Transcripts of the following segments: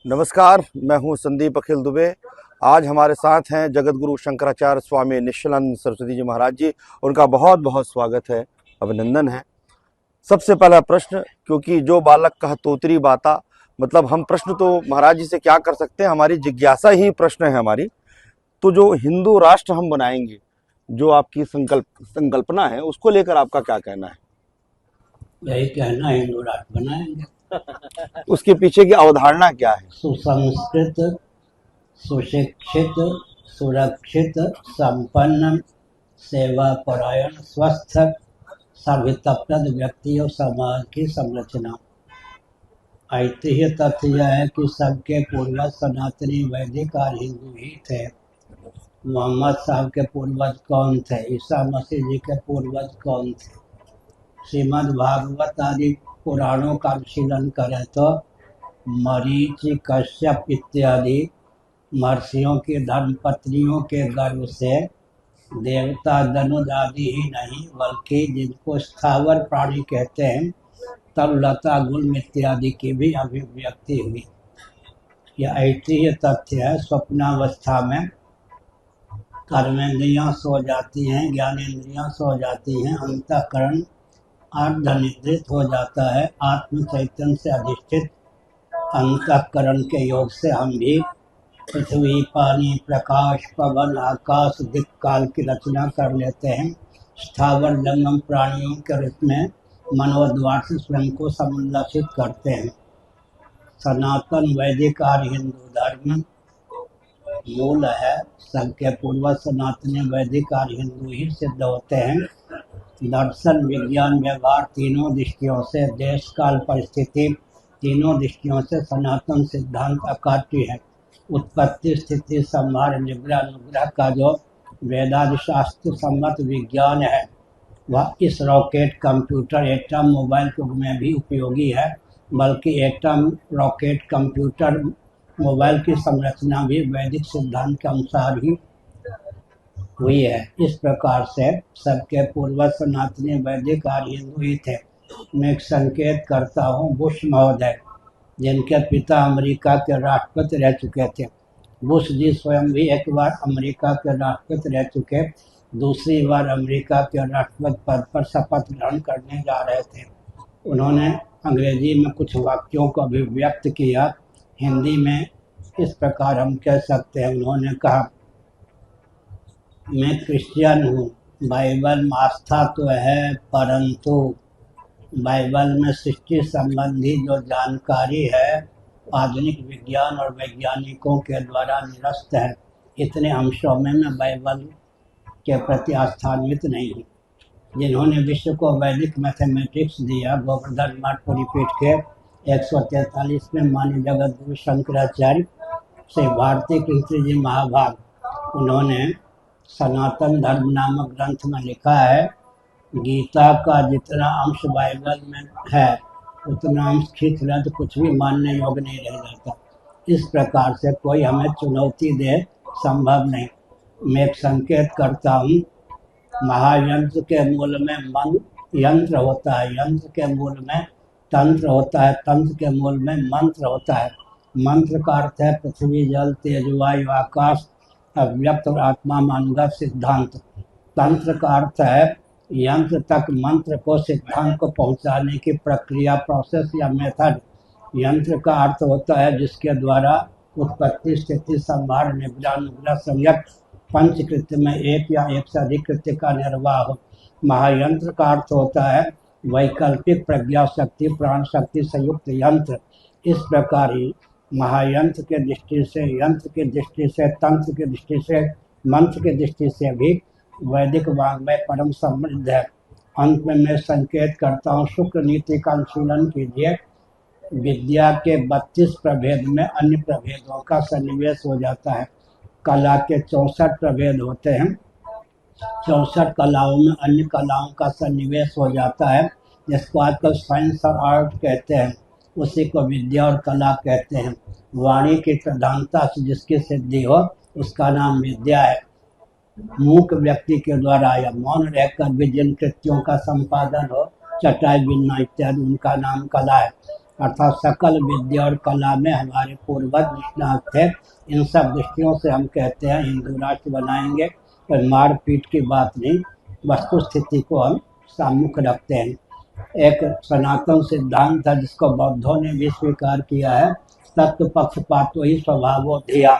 नमस्कार, मैं हूं संदीप अखिल दुबे। आज हमारे साथ हैं जगत गुरु शंकराचार्य स्वामी निश्चलानंद सरस्वती जी महाराज जी। उनका बहुत बहुत स्वागत है, अभिनंदन है। सबसे पहला प्रश्न, क्योंकि जो बालक कह तोतरी बाता, मतलब हम प्रश्न तो महाराज जी से क्या कर सकते हैं, हमारी जिज्ञासा ही प्रश्न है हमारी। तो जो हिंदू राष्ट्र हम बनाएंगे, जो आपकी संकल्पना है, उसको लेकर आपका क्या कहना है? यही कहना, हिंदू राष्ट्र बनाएंगे। उसके पीछे की अवधारणा क्या है? सुसंस्कृत, सुशिक्षित, सुरक्षित, संपन्न, सेवा परायण, स्वस्थ, सभ्यताप्रद व्यक्ति और समाज की संरचना। ऐतिह्य तथ्य यह है कि सबके पूर्वज सनातनी वैदिक और हिंदू ही थे। मोहम्मद साहब के पूर्वज कौन थे? ईसा मसीह जी के पूर्वज कौन थे? श्रीमद् भागवत आदि पुराणों का अनुशीलन करें तो मरीच, कश्यप इत्यादि महर्षियों की धर्मपत्नियों के गर्भ से देवता दनुज आदि ही नहीं, बल्कि जिनको स्थावर प्राणी कहते हैं, तब लता गुल्म इत्यादि की भी अभिव्यक्ति हुई। यह ऐतिह्य तथ्य है। स्वप्नावस्था में कर्मेंद्रियां सो जाती हैं, ज्ञानेंद्रियां सो जाती हैं, अंतःकरण अर्धनिद्रित हो जाता है। आत्म चैतन्य से अधिष्ठित अंतःकरण के योग से हम भी पृथ्वी, पानी, प्रकाश, पवन, आकाश, दिक् काल की रचना कर लेते हैं। स्थावर जंगम प्राणियों के रूप में मनोद्वार से स्वयं को सम्मिलित करते हैं। सनातन वैदिक और हिंदू धर्म मूल है। सबके पूर्वज सनातनी वैदिक और हिंदू ही सिद्ध होते हैं। दर्शन, विज्ञान, व्यवहार तीनों दृष्टियों से, देश काल परिस्थिति तीनों दृष्टियों से सनातन सिद्धांत अकाट्य है। उत्पत्ति, स्थिति, संहार, निग्रह, अनुग्रह का जो वेदादि शास्त्र सम्मत विज्ञान है, वह इस रॉकेट, कंप्यूटर, एटम, मोबाइल युग में भी उपयोगी है। बल्कि एटम, रॉकेट, कंप्यूटर, मोबाइल की संरचना भी वैदिक सिद्धांत के अनुसार ही हुई है। इस प्रकार से सबके पूर्वज सनातनी वैदिक और हिंदू ही थे। मैं एक संकेत करता हूँ, बुश महोदय, जिनके पिता अमेरिका के राष्ट्रपति रह चुके थे। बुश जी स्वयं भी एक बार अमेरिका के राष्ट्रपति रह चुके। दूसरी बार अमेरिका के राष्ट्रपति पद पर शपथ ग्रहण करने जा रहे थे। उन्होंने अंग्रेजी में कुछ वाक्यों को अभिव्यक्त किया। हिंदी में इस प्रकार हम कह सकते हैं, उन्होंने कहा, मैं क्रिश्चियन हूँ, बाइबल में आस्था तो है, परंतु बाइबल में सृष्टि संबंधी जो जानकारी है आधुनिक विज्ञान और वैज्ञानिकों के द्वारा निरस्त है। इतने अंशों में मैं बाइबल के प्रति आस्थान्वित नहीं हूँ। जिन्होंने विश्व को वैदिक मैथमेटिक्स दिया, गोवर्धन मठ परिपीठ के 143 में माननीय जगत गुरु शंकराचार्य से भारती कृष्ण जी महाभाग, उन्होंने सनातन धर्म नामक ग्रंथ में लिखा है, गीता का जितना अंश बाइबल में है उतना अंश खींच ले तो कुछ भी मानने योग्य नहीं रह जाता। इस प्रकार से कोई हमें चुनौती दे, संभव नहीं। मैं एक संकेत करता हूँ, महायंत्र के मूल में मन यंत्र होता है, यंत्र के मूल में तंत्र होता है, तंत्र के मूल में मंत्र होता है। मंत्र का अर्थ है पृथ्वी, जल, तेज, वायु, आकाश, अव्यक्त और आत्मा मानगत सिद्धांत। तंत्र का अर्थ है यंत्र तक मंत्र को, सिद्धांत को पहुंचाने की प्रक्रिया, प्रोसेस या मेथड। यंत्र का अर्थ होता है जिसके द्वारा उत्पत्ति, स्थिति, संहार, निग्रह, अनुग्रह, संयत पंचकृत्य में एक या एक से अधिक कृत्य का निर्वाह हो। महायंत्र का अर्थ होता है वैकल्पिक प्रज्ञा शक्ति, प्राण शक्ति संयुक्त यंत्र। इस प्रकार ही महायंत्र के दृष्टि से, यंत्र की दृष्टि से, तंत्र की दृष्टि से, मंत्र की दृष्टि से भी वैदिक वाङ्मय परम समृद्ध है। अंत में मैं संकेत करता हूँ, शुक्र नीति का अनुशीलन कीजिए। विद्या के 32 प्रभेद में अन्य प्रभेदों का सन्निवेश हो जाता है। कला के 64 प्रभेद होते हैं, 64 कलाओं में अन्य कलाओं का सन्निवेश हो जाता है, जिसको आजकल साइंस और आर्ट कहते हैं, उसी को विद्या और कला कहते हैं। वाणी की प्रधानता से जिसकी सिद्धि हो उसका नाम विद्या है। मूक व्यक्ति के द्वारा या मौन रहकर भी जिन कृत्यों का संपादन हो, चटाई बिनना इत्यादि, उनका नाम कला है। अर्थात सकल विद्या और कला में हमारे पूर्वज निष्णात थे। इन सब दृष्टियों से हम कहते हैं हिंदू राष्ट्र बनाएंगे, पर मारपीट की बात नहीं, वस्तु स्थिति को हम सम्मुख रखते हैं। एक सनातन सिद्धांत है जिसको बौद्धों ने भी स्वीकार किया है, तत्व पक्षपातो ही स्वभावो धिया।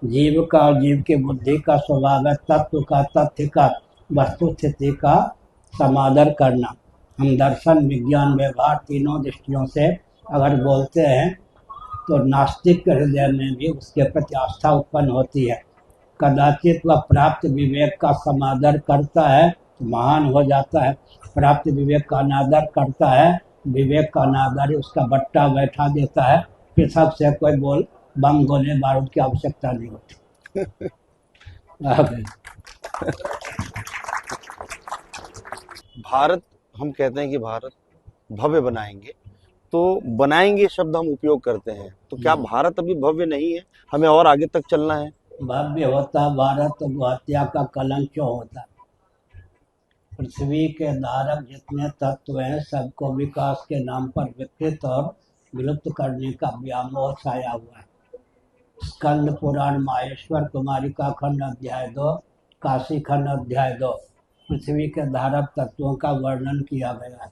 जीव का और जीव की बुद्धि का स्वभाव है तत्व का, तथ्य का, वस्तु स्थिति का समादर करना। हम दर्शन, विज्ञान, व्यवहार तीनों दृष्टियों से अगर बोलते हैं तो नास्तिक के हृदय में भी उसके प्रति आस्था उत्पन्न होती है। कदाचित वह प्राप्त विवेक का समादर करता है तो महान हो जाता है, प्राप्त विवेक का अनादर करता है, विवेक का अनादर उसका बट्टा बैठा देता है, पृथक से कोई बम गोले बारूद की आवश्यकता नहीं होती। भारत, हम कहते हैं कि भारत भव्य बनाएंगे, तो बनाएंगे शब्द हम उपयोग करते हैं, तो क्या भारत अभी भव्य नहीं है, हमें और आगे तक चलना है? भव्य होता भारत तो हत्या का कलंक क्यों होता? पृथ्वी के धारक जितने तत्व हैं सबको विकास के नाम पर विकृत और विलुप्त करने का व्यामोह छाया हुआ है। स्कंद पुराण माहेश्वर कुमारिका खंड अध्याय 2, काशी खंड अध्याय 2 पृथ्वी के धारक तत्वों का वर्णन किया गया है।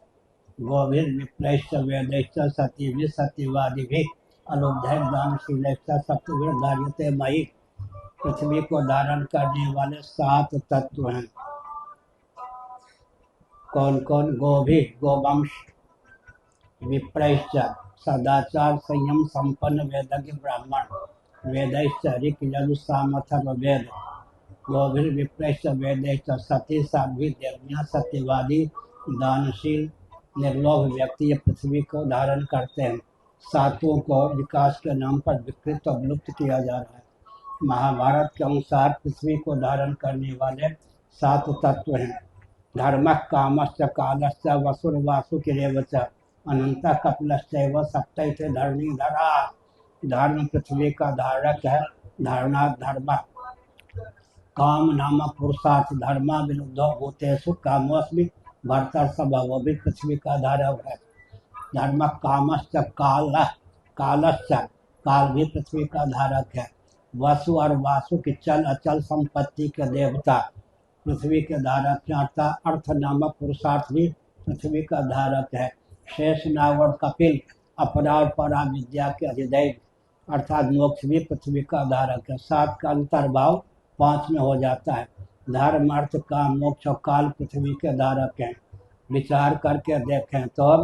गोभिर विप्लैश्च वेदैश्च सतीभिः सत्यवादिभिः अलुब्धैः दानशीलैश्च सप्तभिः धार्यते मयि। पृथ्वी को धारण करने वाले 7 तत्व हैं। कौन कौन? गोभी, गोवंश, विप्रैश्च सदाचार संयम संपन्न वेदज्ञ ब्राह्मण, वेदैश्च ऋक् यजुः साम अथर्ववेद। गोभिर विप्रैश्च वेदैश्च सती साध्वी देवज्ञा सत्यवादी दानशील निर्लोभ व्यक्ति ये पृथ्वी को धारण करते हैं। सातों को विकास के नाम पर विकृत और विलुप्त किया जा रहा है। महाभारत के अनुसार पृथ्वी को धारण करने वाले 7 तत्व हैं। धर्म, कामश्च, कालश्च, वसुर वासुकिरेव च, अनंत कपिलश्चैव सप्तैते धरणीधरा। धर्म पृथ्वी का धारक है, धारणा धर्म। काम नाम पुरुषार्थ धर्मा विरुद्धो भूतेषु कामोऽस्मि भर्तर्षभा भी पृथ्वी का धारक है। धर्म, कामश्च, कालश्च, काल भी पृथ्वी का धारक है। वसु और वासु की चल अचल संपत्ति के देवता पृथ्वी के धारक हैं। अर्थ नामक पुरुषार्थ भी पृथ्वी का धारक है। शेष नाग और कपिल अपरा और परा विद्या के अधिदैव अर्थात मोक्ष भी पृथ्वी का धारक है। 7 का अंतर्भाव 5 में हो जाता है। धर्म, अर्थ, काम, मोक्ष और काल पृथ्वी के धारक हैं। विचार करके देखें तो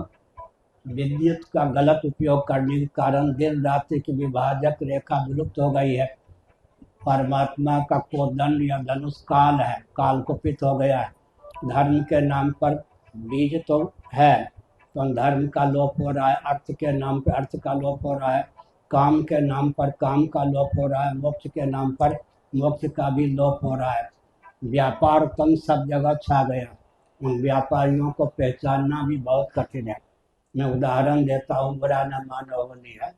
विद्युत का गलत उपयोग करने के कारण दिन रात्रि की विभाजक रेखा विलुप्त हो गई है। परमात्मा का कोदंड या धनुष काल है, काल कुपित हो गया है। धर्म के नाम पर बीज तो है, तो धर्म का लोप हो रहा है। अर्थ के नाम पर अर्थ का लोप हो रहा है। काम के नाम पर काम का लोप हो रहा है। मोक्ष के नाम पर मोक्ष का भी लोप हो रहा है। व्यापार तंत्र सब जगह छा गया। उन व्यापारियों को पहचानना भी बहुत कठिन है। मैं उदाहरण देता हूँ, बुरा न मानो, होली है,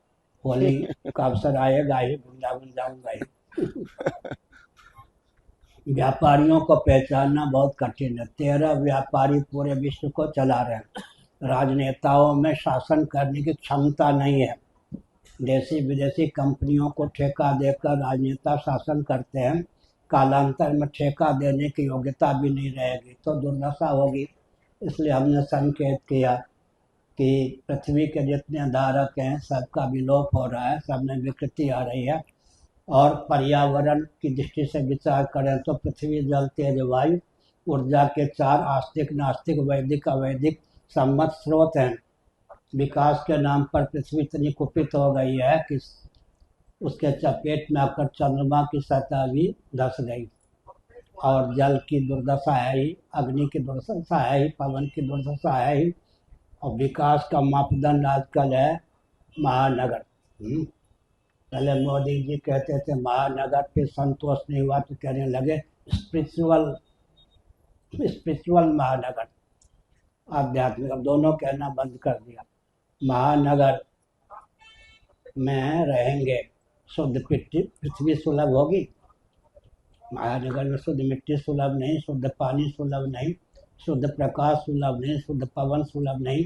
होली का अवसर आएगा ही, वृंदावन जाऊंगा ही। व्यापारियों को पहचानना बहुत कठिन है। 13 व्यापारी पूरे विश्व को चला रहे हैं। राजनेताओं में शासन करने की क्षमता नहीं है। देशी विदेशी कंपनियों को ठेका देकर राजनेता शासन करते हैं। कालांतर में ठेका देने की योग्यता भी नहीं रहेगी तो दुर्दशा होगी। इसलिए हमने संकेत किया कि पृथ्वी के जितने धारक हैं सबका विलोप हो रहा है, सब में विकृति आ रही है। और पर्यावरण की दृष्टि से विचार करें तो पृथ्वी, जल, तेज, वायु ऊर्जा के 4 आस्तिक, नास्तिक, वैदिक, अवैदिक सम्मत स्रोत हैं। विकास के नाम पर पृथ्वी इतनी कुपित हो गई है कि उसके चपेट में आकर चंद्रमा की सतह भी धस गई। और जल की दुर्दशा है ही, अग्नि की दुर्दशा है ही, पवन की दुर्दशा है ही। और विकास का मापदंड आजकल है महानगर। पहले मोदी जी कहते थे महानगर, फिर संतोष नहीं हुआ तो कहने लगे स्पिरिचुअल महानगर, आध्यात्मिक। अब दोनों कहना बंद कर दिया। महानगर में रहेंगे, शुद्ध पृथ्वी सुलभ होगी। महानगर में शुद्ध मिट्टी सुलभ नहीं, शुद्ध पानी सुलभ नहीं, शुद्ध प्रकाश सुलभ नहीं, शुद्ध पवन सुलभ नहीं।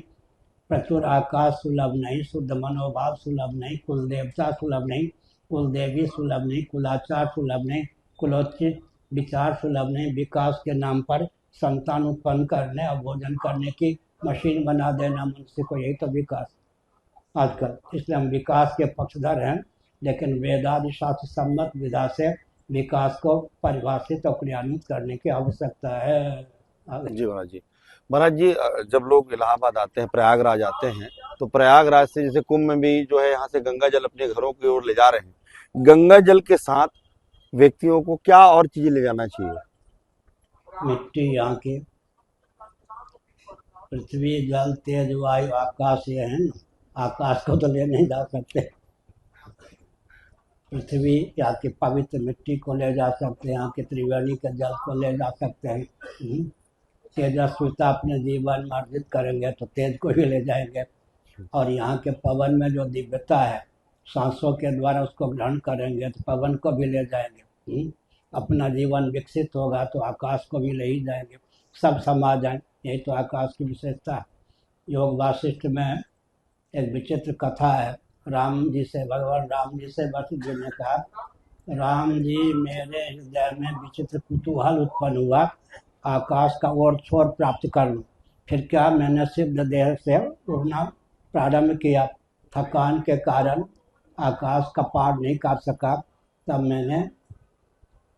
प्रचुर आकाश सुलभ नहीं, शुद्ध मनोभाव सुलभ नहीं, कुल देवता सुलभ नहीं, कुल देवी सुलभ नहीं, कुलाचार सुलभ नहीं, कुलोचित विचार सुलभ नहीं, विकास के नाम पर संतान उत्पन्न करने और भोजन करने की मशीन बना देना मनुष्य को, यही तो विकास आजकल। इसलिए हम विकास के पक्षधर हैं, लेकिन वेदादि शास्त्र सम्मत विधा से विकास को परिभाषित और क्रियान्वित करने की आवश्यकता है। जी महाराज जी। महाराज जी, जब लोग इलाहाबाद आते हैं, प्रयागराज आते हैं, तो प्रयागराज से जैसे कुंभ में भी जो है यहाँ से गंगा जल अपने घरों की ओर ले जा रहे हैं, गंगा जल के साथ व्यक्तियों को क्या और चीजें ले जाना चाहिए? मिट्टी यहाँ की, पृथ्वी जल तेज वायु आकाश, ये है ना। आकाश को तो ले नहीं जा सकते, पृथ्वी यहाँ की पवित्र मिट्टी को ले जा सकते हैं, यहाँ के त्रिवेणी के जल को ले जा सकते हैं। तेजस्विता अपने जीवन में अर्जित करेंगे तो तेज को भी ले जाएंगे, और यहाँ के पवन में जो दिव्यता है, सांसों के द्वारा उसको ग्रहण करेंगे तो पवन को भी ले जाएंगे। अपना जीवन विकसित होगा तो आकाश को भी ले ही जाएंगे, सब समा जाए, यही तो आकाश की विशेषता है। योग वासिष्ठ में एक विचित्र कथा है, राम जी से, भगवान राम जी से वशिष्ठ जी ने कहा, राम जी मेरे हृदय में विचित्र कुतूहल उत्पन्न हुआ, आकाश का ओर छोर प्राप्त कर लूं। फिर क्या, मैंने सिद्ध देह से उड़ना प्रारंभ किया, थकान के कारण आकाश का पार नहीं कर सका, तब मैंने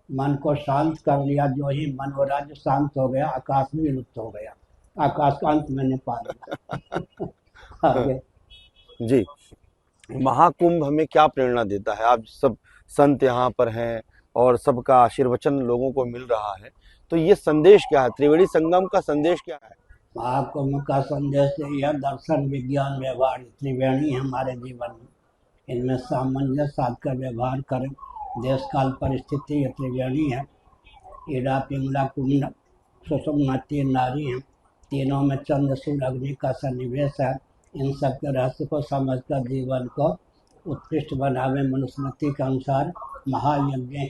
मन को शांत कर लिया, जो ही मनोराज्य शांत हो गया, आकाश भी लुप्त हो गया, आकाश का अंत मैंने पा लिया। आगे जी, महाकुंभ हमें क्या प्रेरणा देता है? आप सब संत यहाँ पर हैं और सबका आशीर्वचन लोगों को मिल रहा है, तो ये संदेश क्या है? त्रिवेणी संगम का संदेश क्या है? महाकुंभ का संदेश यह दर्शन विज्ञान व्यवहार त्रिवेणी हमारे जीवन में, इनमें सामंजस्य साध कर व्यवहार करें। देश काल परिस्थिति ये त्रिवेणी है, ईड़ा पिंगला कुंड सुषुम्ना तीन नारी हैं, तीनों में चंद्र सूर्य अग्नि का सन्निवेश है। इन सब के रहस्य को समझकर जीवन को उत्कृष्ट बनावे। मनुस्मृति के अनुसार महायज्ञ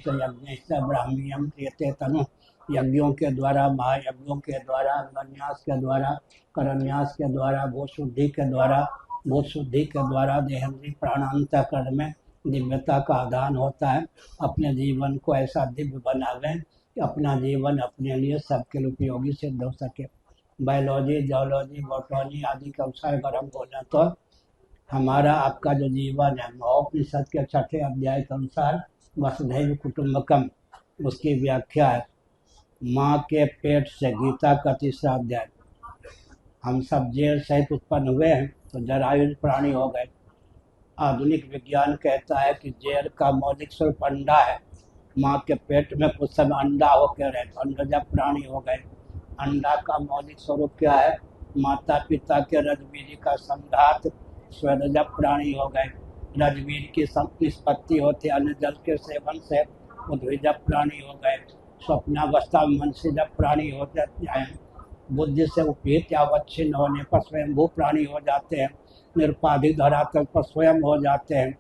से ब्राह्मीयम क्रियते तनु, यज्ञों के द्वारा, महायज्ञों के द्वारा, अन्यास के द्वारा, करन्यास के द्वारा, भूत शुद्धि के द्वारा देहेंद्रीय प्राणांतकरण में दिव्यता का आदान होता है। अपने जीवन को ऐसा दिव्य बनावें कि अपना जीवन अपने लिए सबके लिए उपयोगी सिद्ध हो सके। बायोलॉजी, जियोलॉजी, बॉटनी आदि के अनुसार अगर हम बोलें तो हमारा आपका जो जीवन है, उपनिषद के 6ठे अध्याय के अनुसार वसुधैव कुटुंबकम, उसकी व्याख्या है माँ के पेट से, गीता का 3रा अध्याय। हम सब जेल सहित उत्पन्न हुए हैं तो जरायुज प्राणी हो गए। आधुनिक विज्ञान कहता है कि जेल का मौलिक स्वरूप अंडा है, माँ के पेट में कुछ समय अंडा होकर रहे तो अंडजब प्राणी हो गए। अंडा का मौलिक स्वरूप क्या है? माता पिता के रजबीज का संघात, स्वेदजब प्राणी हो गए। रजबीज की निष्पत्ति होती अन्य जल के सेवन से उद्भिजब प्राणी हो गए। स्वप्नावस्था में मनसीजब प्राणी हो जाते हैं। बुद्धि से उपहित या अवच्छिन्न होने पर स्वयंभू प्राणी हो जाते हैं। निरुपाधिक धरातल पर स्वयं हो जाते हैं।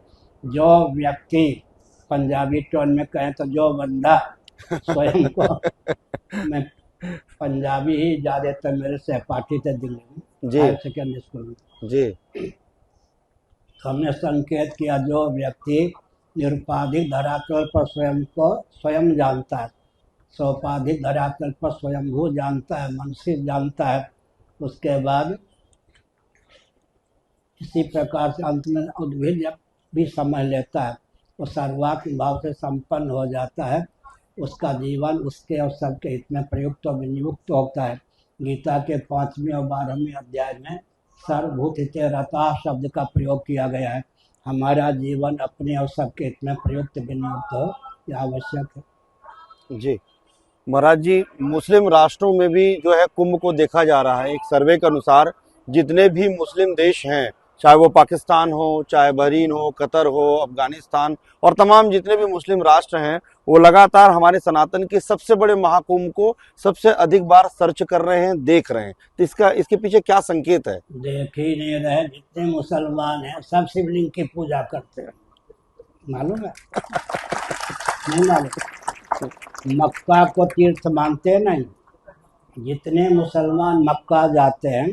जो व्यक्ति, पंजाबी टोन में कहें तो जो बंदा स्वयं को, मैं पंजाबी ही ज्यादातर मेरे सहपाठी थे दिल्ली में, हायर सेकेंडरी स्कूल में जी। हमने संकेत किया, जो व्यक्ति निरुपाधिक धरातल पर स्वयं को स्वयं जानता है, सोपाधिक धरातल पर स्वयंभू जानता है, मनसी जानता है, उसके बाद इसी प्रकार से अंत में उद्भिद भी समझ लेता है, वो सर्वात्म भाव से संपन्न हो जाता है। उसका जीवन उसके और सबके हित में प्रयुक्त और विनियुक्त होता है। गीता के 5वें और 12वें अध्याय में सर्वभूत हिते रता शब्द का प्रयोग किया गया है। हमारा जीवन अपने और सबके हित में प्रयुक्त विनियुक्त हो, यह आवश्यक है। जी महाराज जी, मुस्लिम राष्ट्रों में भी जो है कुंभ को देखा जा रहा है। एक सर्वे के अनुसार जितने भी मुस्लिम देश हैं, चाहे वो पाकिस्तान हो, चाहे बहरीन हो, कतर हो, अफगानिस्तान और तमाम जितने भी मुस्लिम राष्ट्र हैं, वो लगातार हमारे सनातन के सबसे बड़े महाकुंभ को सबसे अधिक बार सर्च कर रहे हैं, देख रहे हैं। तो इसके पीछे क्या संकेत है? देख ही नहीं रहे, जितने मुसलमान हैं सब शिवलिंग की पूजा करते हैं, मालूम है? नहीं मालूम? मक्का को तीर्थ मानते नहीं। जितने मुसलमान मक्का जाते हैं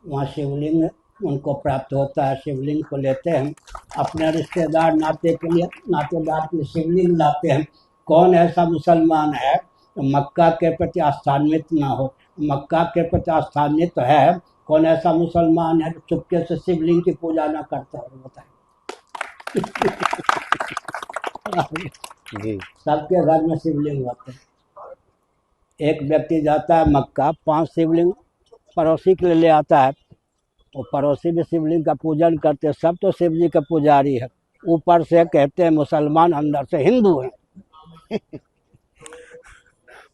वहाँ शिवलिंग उनको प्राप्त होता है। शिवलिंग को लेते हैं, अपने रिश्तेदार नातेदार के लिए शिवलिंग लाते हैं। कौन ऐसा मुसलमान है तो मक्का के प्रति आस्थान्वित ना हो? मक्का के प्रति आस्थान्वित है। कौन ऐसा मुसलमान है जो चुपके से शिवलिंग की पूजा ना करता हो? बताए। जी सबके घर में शिवलिंग होते हैं। एक व्यक्ति जाता है मक्का, 5 शिवलिंग पड़ोसी के लिए ले आता है। वो पड़ोसी भी शिवलिंग का पूजन करते हैं। सब तो शिव जी के पुजारी है। ऊपर से कहते हैं मुसलमान, अंदर से हिंदू है।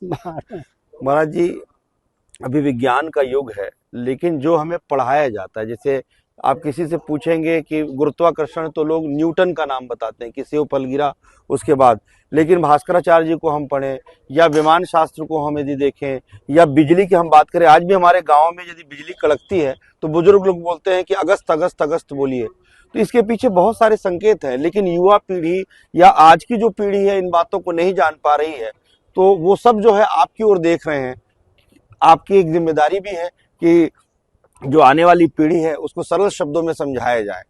महाराज जी, अभी विज्ञान का युग है, लेकिन जो हमें पढ़ाया जाता है, जैसे आप किसी से पूछेंगे कि गुरुत्वाकर्षण, तो लोग न्यूटन का नाम बताते हैं कि सेव फल गिरा उसके बाद। लेकिन भास्कराचार्य जी को हम पढ़ें या विमान शास्त्र को हम यदि देखें या बिजली की हम बात करें, आज भी हमारे गांव में यदि बिजली कड़कती है तो बुजुर्ग लोग बोलते हैं कि अगस्त अगस्त अगस्त बोलिए। तो इसके पीछे बहुत सारे संकेत हैं, लेकिन युवा पीढ़ी या आज की जो पीढ़ी है इन बातों को नहीं जान पा रही है। तो वो सब जो है आपकी ओर देख रहे हैं। आपकी एक जिम्मेदारी भी है कि जो आने वाली पीढ़ी है उसको सरल शब्दों में समझाया जाए।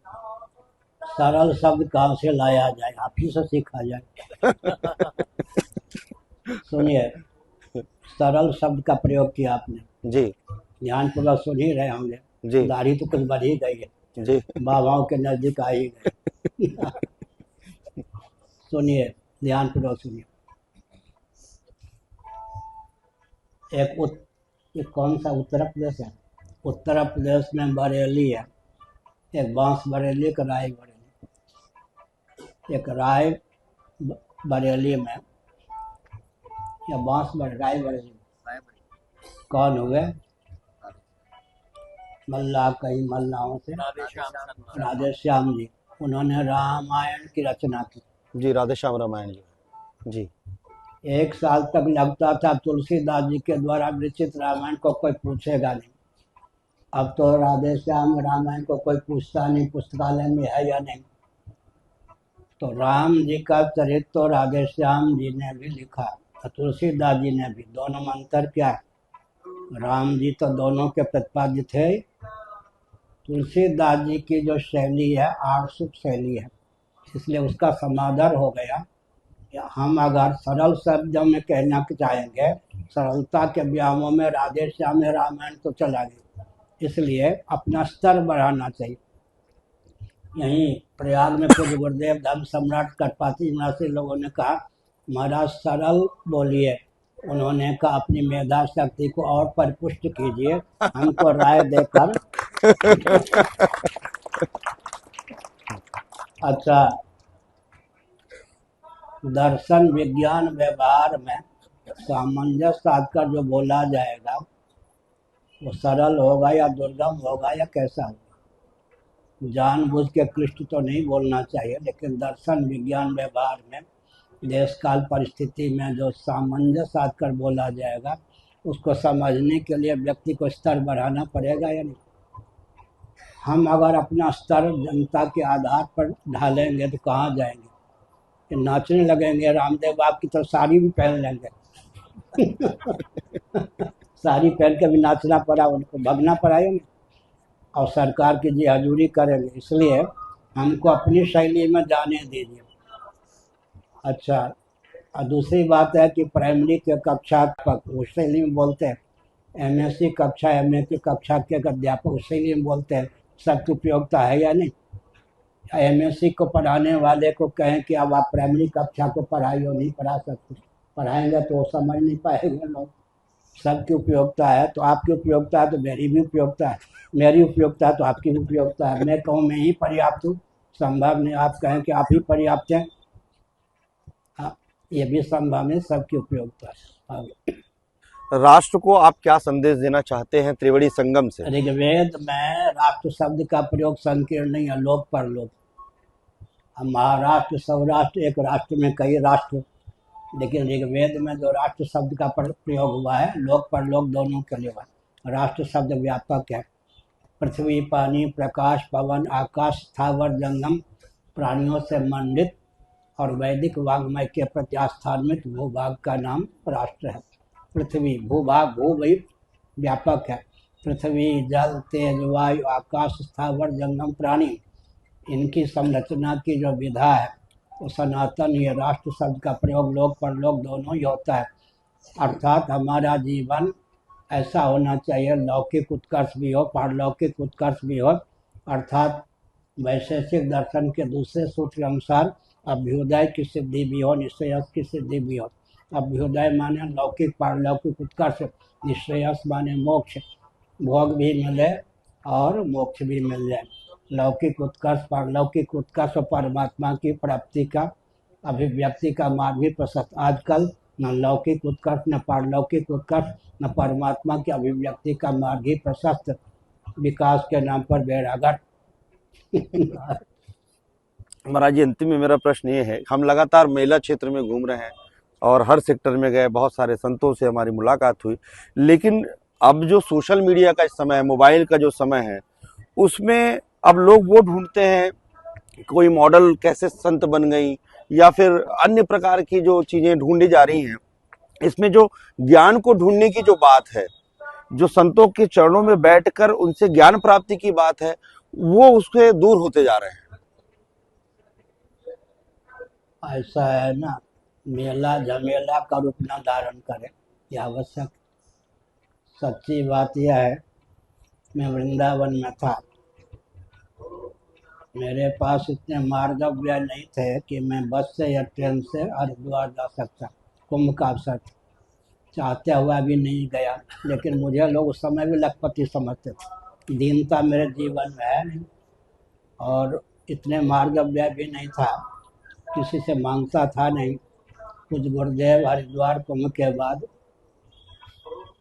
सरल शब्द कहाँ से लाया जाए? आप ही से सीखा जाए। सुनिए, सरल शब्द का प्रयोग किया आपने। जी ध्यानपूर्वक सुन ही रहे होंगे। जी दाढ़ी तो कुछ बढ़ ही गई है, जी बाबाओं के नजदीक आ ही गए। सुनिए, ध्यानपूर्वक सुनिए। एक कौन सा उत्तर प्रदेश है? उत्तर प्रदेश में बरेली है। एक बांस बरेली, एक राय बरेली। एक राय बरेली में या राय बरेली कौन हुए? मल्लाह, कई मल्लाहों से राधे श्याम जी। उन्होंने रामायण की रचना की। जी, राधे श्याम रामायण जी। जी 1 साल तक लगता था तुलसीदास जी के द्वारा विरचित रामायण को कोई पूछेगा नहीं। अब तो राधे श्याम रामायण को कोई पूछता नहीं, पुस्तकालय में है या नहीं। तो राम जी का चरित्र तो राधे श्याम जी ने भी लिखा और तुलसीदास जी ने भी। दोनों में अंतर क्या है? राम जी तो दोनों के प्रतिपाद्य थे। तुलसीदास जी की जो शैली है आर्षिक शैली है, इसलिए उसका समादर हो गया। हम अगर सरल शब्दों में कहना चाहेंगे, सरलता के व्यामों में राधे श्याम रामायण तो चला गया। इसलिए अपना स्तर बढ़ाना चाहिए। यहीं प्रयाग में कुछ गुरुदेव धर्म सम्राट कटपाती निवासी लोगों ने कहा, महाराज सरल बोलिए। उन्होंने कहा, अपनी मेधा शक्ति को और परिपुष्ट कीजिए, हमको राय देकर। अच्छा, दर्शन विज्ञान व्यवहार में सामंजस्य साधकर जो बोला जाएगा वो सरल होगा या दुर्गम होगा या कैसा होगा? जानबूझ के क्लिष्ट तो नहीं बोलना चाहिए, लेकिन दर्शन विज्ञान व्यवहार में देश काल परिस्थिति में जो सामंजस्य साधकर बोला जाएगा उसको समझने के लिए व्यक्ति को स्तर बढ़ाना पड़ेगा या नहीं? हम अगर अपना स्तर जनता के आधार पर ढालेंगे तो कहाँ जाएंगे? नाचने लगेंगे। रामदेव बाप की तो साड़ी भी पहन लेंगे। साड़ी पहन के भी नाचना पड़ा, उनको भगना पड़ा है ना, और सरकार की जी हजूरी करेंगे। इसलिए हमको अपनी शैली में जाने दीजिए। अच्छा, और दूसरी बात है कि प्राइमरी के कक्षा उस शैली में बोलते हैं, एमएससी कक्षा एमए की कक्षा के अध्यापक उस शैली में बोलते हैं। सबकी उपयोगिता है या नहीं? एमएससी को पढ़ाने वाले को कहें कि अब आप प्राइमरी कक्षा को पढ़ाइए, नहीं पढ़ा सकते। पढ़ाएंगे तो वो समझ नहीं पाएंगे लोग। सबकी उपयोगिता है तो आपकी उपयोगिता है तो मेरी भी उपयोगिता है, मेरी उपयोगिता है तो आपकी भी उपयोगिता है। मैं कहूँ मैं ही पर्याप्त हूँ, संभव नहीं। आप कहें कि आप ही पर्याप्त हैं, ये भी संभव नहीं। सबकी उपयोगिता है। राष्ट्र को आप क्या संदेश देना चाहते हैं त्रिवेणी संगम से? ऋग्वेद में राष्ट्र शब्द का प्रयोग संकीर्ण नहीं है, लोक पर लोक। महाराष्ट्र सौराष्ट्र एक राष्ट्र में कई राष्ट्र, लेकिन ऋग्वेद में जो राष्ट्र शब्द का प्रयोग हुआ है लोक पर लोक दोनों के लिए हुआ। राष्ट्र शब्द व्यापक है। पृथ्वी, पानी, प्रकाश, पवन, आकाश, स्थावर, जंगम प्राणियों से मंडित और वैदिक वाङ्मय के प्रति आस्थान्वित भूभाग का नाम राष्ट्र है। पृथ्वी भूभाग, भू भी व्यापक है। पृथ्वी जल तेज वायु आकाश स्थावर जंगम प्राणी, इनकी संरचना की जो विधा है वो सनातन, ये राष्ट्र शब्द का प्रयोग लोक परलोक दोनों ही होता है। अर्थात हमारा जीवन ऐसा होना चाहिए, लौकिक उत्कर्ष भी हो पारलौकिक उत्कर्ष भी हो। अर्थात वैशेषिक दर्शन के दूसरे सूत्र अनुसार अभ्युदय की सिद्धि भी हो, निश्रेयस की सिद्धि भी हो। अभ्युदय माने लौकिक पारलौकिक उत्कर्ष, निश्रेयस माने मोक्ष, भोग भी मिले और मोक्ष भी मिल जाए। लौकिक उत्कर्ष पारलौकिक उत्कर्ष और परमात्मा की प्राप्ति का अभिव्यक्ति का मार्ग भी प्रशस्त। आजकल न लौकिक उत्कर्ष न पारलौकिक उत्कर्ष न परमात्मा की अभिव्यक्ति का मार्ग ही प्रशस्त, विकास के नाम पर बेड़ागढ़। महाराज जी, अंतिम में मेरा प्रश्न ये है, हम लगातार मेला क्षेत्र में घूम रहे हैं और हर सेक्टर में गए, बहुत सारे संतों से हमारी मुलाकात हुई, लेकिन अब जो सोशल मीडिया का समय है, मोबाइल का जो समय है, उसमें अब लोग वो ढूंढते हैं, कोई मॉडल कैसे संत बन गई या फिर अन्य प्रकार की जो चीजें ढूंढी जा रही हैं। इसमें जो ज्ञान को ढूंढने की जो बात है, जो संतों के चरणों में बैठकर उनसे ज्ञान प्राप्ति की बात है, वो उससे दूर होते जा रहे हैं। ऐसा है ना, मेला झमेला का रूप न धारण करे, यह आवश्यक। सच्ची बात यह है, मैं वृंदावन में था, मेरे पास इतने मार्गव्य नहीं थे कि मैं बस से या ट्रेन से हरिद्वार जा सकता। कुंभ का अवसर था, चाहते हुआ भी नहीं गया, लेकिन मुझे लोग उस समय भी लखपति समझते थे। दीनता मेरे जीवन में है नहीं और इतने मार्गव्य भी नहीं था, किसी से मांगता था नहीं। कुछ गुरुदेव हरिद्वार कुंभ के बाद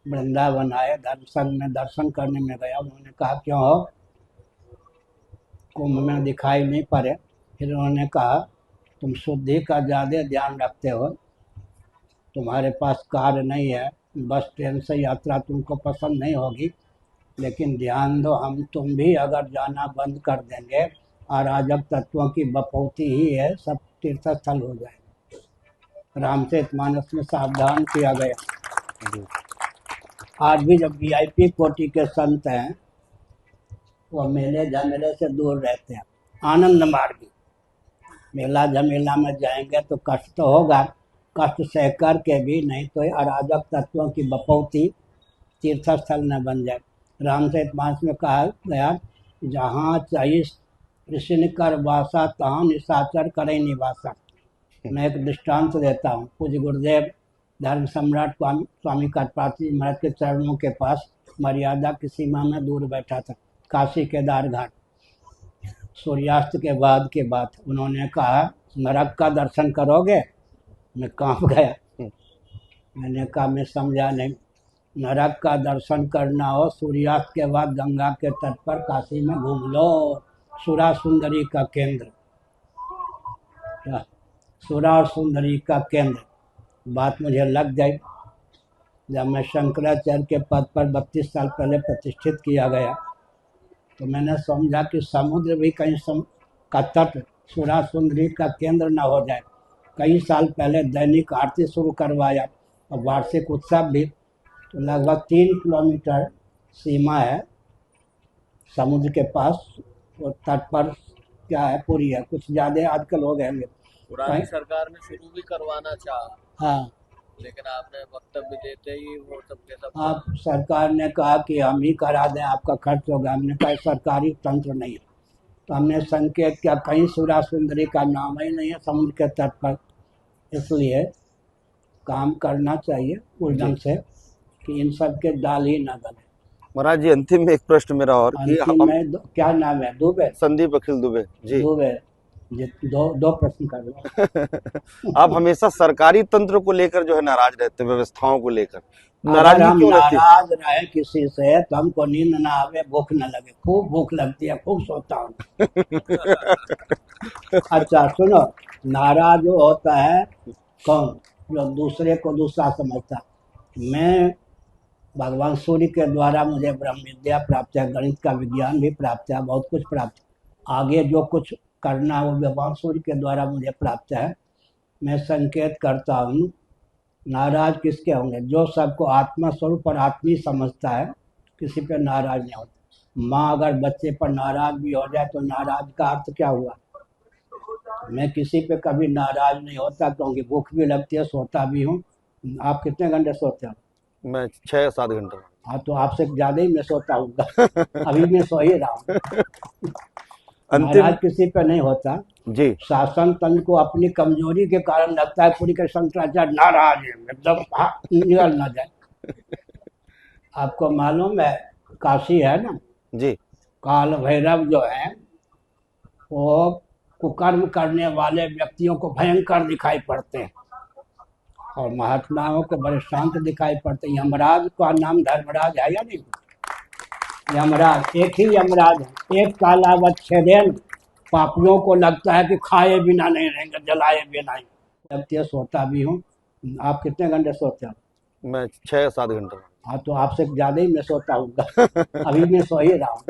वृंदावन आए, धर्म में दर्शन करने में गया। उन्होंने कहा क्यों हो, कुंभ में दिखाई नहीं पड़े। फिर उन्होंने कहा तुम शुद्धि का ज़्यादा ध्यान रखते हो, तुम्हारे पास कार नहीं है, बस ट्रेन से यात्रा तुमको पसंद नहीं होगी, लेकिन ध्यान दो, हम तुम भी अगर जाना बंद कर देंगे, अराजक तत्वों की बपौती ही है, सब तीर्थ स्थल हो जाए। रामचरितमानस में सावधान किया गया। आज भी जब वीआईपी कोटि के संत हैं वो मेले झमेले से दूर रहते हैं, आनंद मार्गी। मेला झमेला में जाएंगे तो कष्ट तो होगा, कष्ट सह कर के भी नहीं तो अराजक तत्वों की बपौती तीर्थ स्थल न बन जाए। रामचरितमानस में कहा गया, जहाँ 24 ऋषि कर वासा तहाँ निशाचर करे निवासा। मैं एक दृष्टांत देता हूँ। पूज्य गुरुदेव धर्म सम्राट स्वामी कटपात्री महाराज के चरणों के पास मर्यादा की सीमा में दूर बैठा था, काशी केदार घाट। सूर्यास्त के बाद की बात, उन्होंने कहा नरक का दर्शन करोगे? मैं कांप गया, मैंने कहा मैं समझा नहीं। नरक का दर्शन करना हो सूर्यास्त के बाद गंगा के तट पर काशी में घूम लो, सुरा सुंदरी का केंद्र, सुरा सुंदरी का केंद्र। बात मुझे लग गई। जब मैं शंकराचार्य के पद पर 32 साल पहले प्रतिष्ठित किया गया तो मैंने समझा कि समुद्र भी कहीं का तट सुरा सुंदरी का केंद्र न हो जाए। कई साल पहले दैनिक आरती शुरू करवाया और वार्षिक उत्सव भी। तो लगभग 3 किलोमीटर सीमा है समुद्र के पास, और तट पर क्या है, पूरी है, कुछ ज़्यादा आजकल हो गए। पुरानी सरकार ने शुरू भी करवाना चाहा, हाँ, लेकिन आपने वक्तव्य देते ही वो सबके सब आप सरकार ने कहा कि हम ही करा दें, आपका खर्च होगा। हमने कहा सरकारी तंत्र नहीं है, तो हमने संकेत किया कहीं सुरा सुंदरी का नाम ही नहीं है समुद्र के तट पर। इसलिए काम करना चाहिए उस ढंग से कि इन सब के दाल ही ना बने। महाराज जी, अंतिम में एक प्रश्न मेरा और कि अंतिम में क्या नाम है, दुबे? संदीप अखिल दुबे जी। दुबे जी, दो प्रश्न कर लो। आप हमेशा सरकारी तंत्र को लेकर जो है नाराज रहते हैं, व्यवस्थाओं को लेकर अगर नाराजगी हम क्यों रहती है? नाराज रहे किसी से तो हमको नींद ना आवे, भूख न लगे। खूब भूख लगती है, खूब सोता हूँ। अच्छा सुनो, नाराज वो होता है कौन, जो दूसरे को दूसरा समझता। मैं भगवान सूर्य के द्वारा मुझे ब्रह्म विद्या प्राप्त है, गणित का विज्ञान भी प्राप्त है, बहुत कुछ प्राप्त है। आगे जो कुछ करना है वो भगवान सूर्य के द्वारा मुझे प्राप्त है। मैं संकेत करता हूँ, नाराज किसके होंगे? जो सबको आत्मा स्वरूप और आत्मी समझता है, किसी पे नाराज नहीं होता। माँ अगर बच्चे पर नाराज भी हो जाए तो नाराज का अर्थ क्या हुआ? मैं किसी पे कभी नाराज नहीं होता, क्योंकि भूख भी लगती है, सोता भी हूँ। आप कितने घंटे सोते हो? मैं 6-7 घंटे। हाँ, तो आपसे ज्यादा ही मैं सोता हूँ। अभी मैं सो ही रहा हूँ। अंतिम नाराज किसी पे नहीं होता। जी शासन तंत्र को अपनी कमजोरी के कारण लगता है पूरी के शंकराचार्य नाराज है, एकदम निकल ना जाए। आपको मालूम है, काशी है ना, जी काल भैरव जो है वो कुकर्म करने वाले व्यक्तियों को भयंकर दिखाई पड़ते हैं और महात्माओं को बड़े शांत दिखाई पड़ते हैं। यमराज का नाम धर्मराज है या नहीं? यमराज एक ही यमराज है, एक कालावच्छेदन। पापियों को लगता है कि खाए बिना नहीं रहेंगे, जलाए बिना नहीं लगती है। सोता भी हूँ। आप कितने घंटे सोते हो? मैं 6-7 घंटे। हाँ, तो आपसे ज्यादा ही मैं सोता हूँ। अभी मैं सो ही रहा हूँ।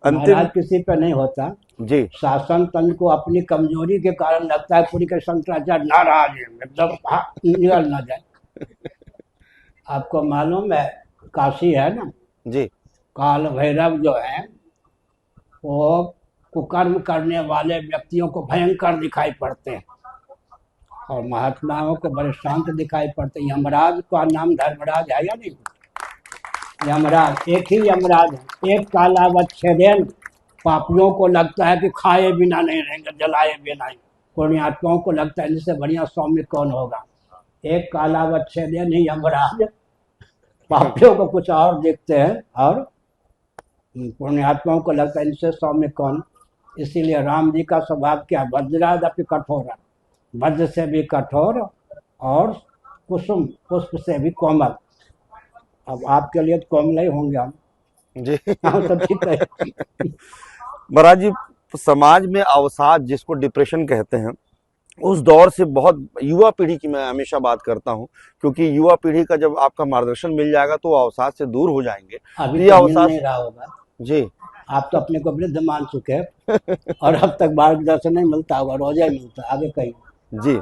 अंतिम नाराज किसी पे नहीं होता। जी शासन तंत्र को अपनी कमजोरी के कारण लगता है पूरी के शंकराचार्य नाराज है, एकदम निकल ना जाए। आपको मालूम है, काशी है ना, जी काल भैरव जो है वो कुकर्म करने वाले व्यक्तियों को भयंकर दिखाई पड़ते हैं और महात्माओं को बड़े शांत दिखाई पड़ते हैं। यमराज का नाम धर्मराज है या नहीं? यमराज एक ही यमराज है, एक कालावच्छेदन। पापियों को लगता है कि खाए बिना नहीं रहेंगे, जलाए बिना नहीं। पुण्यात्माओं को लगता है इनसे बढ़िया सौम्य कौन होगा। एक कालावच्छेदन ही यमराज, पापियों को कुछ और देखते हैं और पुण्यात्माओं को लगता है इनसे सौम्य कौन। इसीलिए राम जी का स्वभाव क्या? वज्राद अपि कठोर, वज्र से भी कठोर और कुसुम पुष्प से भी कोमल। अब आपके लिए तो कोमल ही होंगे हम। जी हाँ, तो ठीक है। महाराज जी, समाज में अवसाद जिसको डिप्रेशन कहते हैं, उस दौर से बहुत युवा पीढ़ी की मैं हमेशा बात करता हूँ, क्योंकि युवा पीढ़ी का जब आपका मार्गदर्शन मिल जाएगा तो वो अवसाद से दूर हो जाएंगे। अभी ये तो मिल अवसाद नहीं रहा होगा। जी आप तो अपने को वृद्ध मान चुके हैं और अब तक मार्गदर्शन नहीं मिलता होगा, रोजा ही मिलता। आगे कहीं जी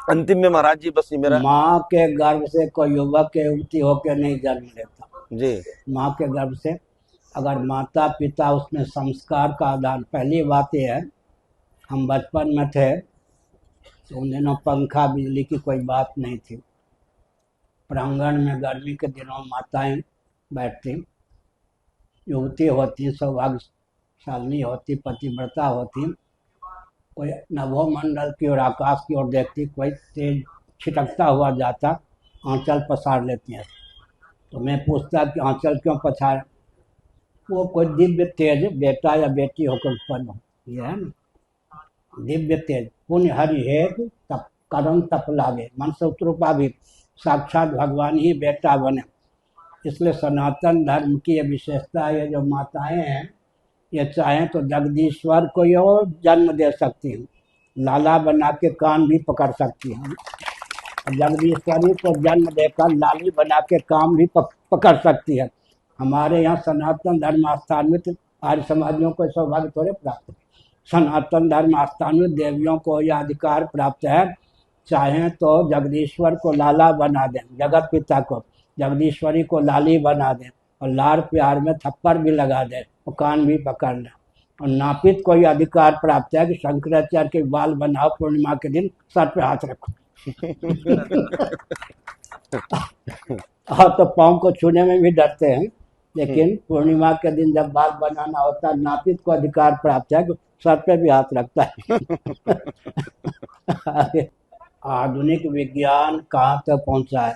अंतिम में महाराज जी बस ये मेरा माँ के गर्भ से कोई युवक या युवती होकर नहीं जन्म लेता। जी माँ के गर्भ से अगर माता पिता उसमें संस्कार का आधार। पहली बात यह है, हम बचपन में थे तो उन दिनों पंखा बिजली की कोई बात नहीं थी। प्रांगण में गर्मी के दिनों माताएं बैठती, युवती होती, सौभाग्यशालिनी होती, पतिव्रता होती, कोई नभोमंडल की और आकाश की ओर देखती, कोई तेज छिटकता हुआ जाता, आंचल पसार लेती हैं। तो मैं पूछता कि आंचल क्यों पसार? वो कोई दिव्य तेज बेटा या बेटी होकर उत्पन्न हो, ये है ना, दिव्य तेज। पुण्य हरि हेतु तप कर्म तप लागे, मन से उत्रूपा भी साक्षात भगवान ही बेटा बने। इसलिए सनातन धर्म की ये विशेषता है, जो माताएं हैं ये चाहें तो जगदीश्वर को ये जन्म दे सकती हैं, लाला बना के कान भी पकड़ सकती हैं। जगदीश्वरी को जन्म देकर लाली बना के काम भी पकड़ सकती है। हमारे यहाँ सनातन धर्म आस्थान में तो आर्य समाजियों को सौभाग्य थोड़े प्राप्त है। सनातन धर्म आस्थान में देवियों को यह अधिकार प्राप्त है, चाहें तो जगदीश्वर को लाला बना दें, जगत पिता को जगदीश्वरी को लाली बना दें और लाड़ प्यार में थप्पड़ भी लगा दें और कान भी पकड़ लें। और नापित को यह अधिकार प्राप्त है कि शंकराचार्य के बाल बनाओ, पूर्णिमा के दिन सर पे हाथ रखो। और तो पाँव को छूने में भी डरते हैं, लेकिन पूर्णिमा के दिन जब बाल बनाना होता है, नापित को अधिकार प्राप्त है कि सर पे भी हाथ रखता है। आधुनिक विज्ञान कहाँ तक पहुँचा है?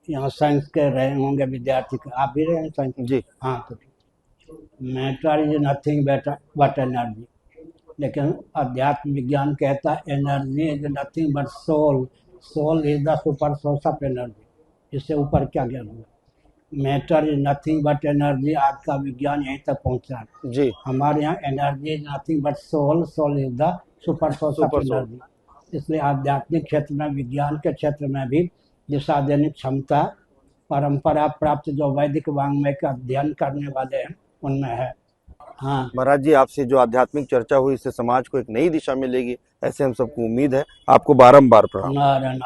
यहाँ साइंस के रहे होंगे विद्यार्थी, आप भी रहे हैं साइंस? जी हाँ, तो matter is nothing but energy. लेकिन अध्यात्म विज्ञान कहता है energy is nothing but soul, soul is the super source of energy. इससे ऊपर क्या ज्ञान होगा? Matter is nothing but energy, आज का विज्ञान यहीं तक पहुंचा है। जी हमारे यहाँ energy is nothing but soul, soul is the super source of super soul. Energy. इसलिए आध्यात्मिक क्षेत्र में, विज्ञान के क्षेत्र में भी दिशा देने क्षमता परंपरा प्राप्त जो वैदिक वाङ्मय का अध्ययन करने वाले हैं उनमें है। हाँ महाराज जी, आपसे जो आध्यात्मिक चर्चा हुई इससे समाज को एक नई दिशा मिलेगी, ऐसे हम सबको उम्मीद है। आपको बारंबार प्रणाम। नारायण।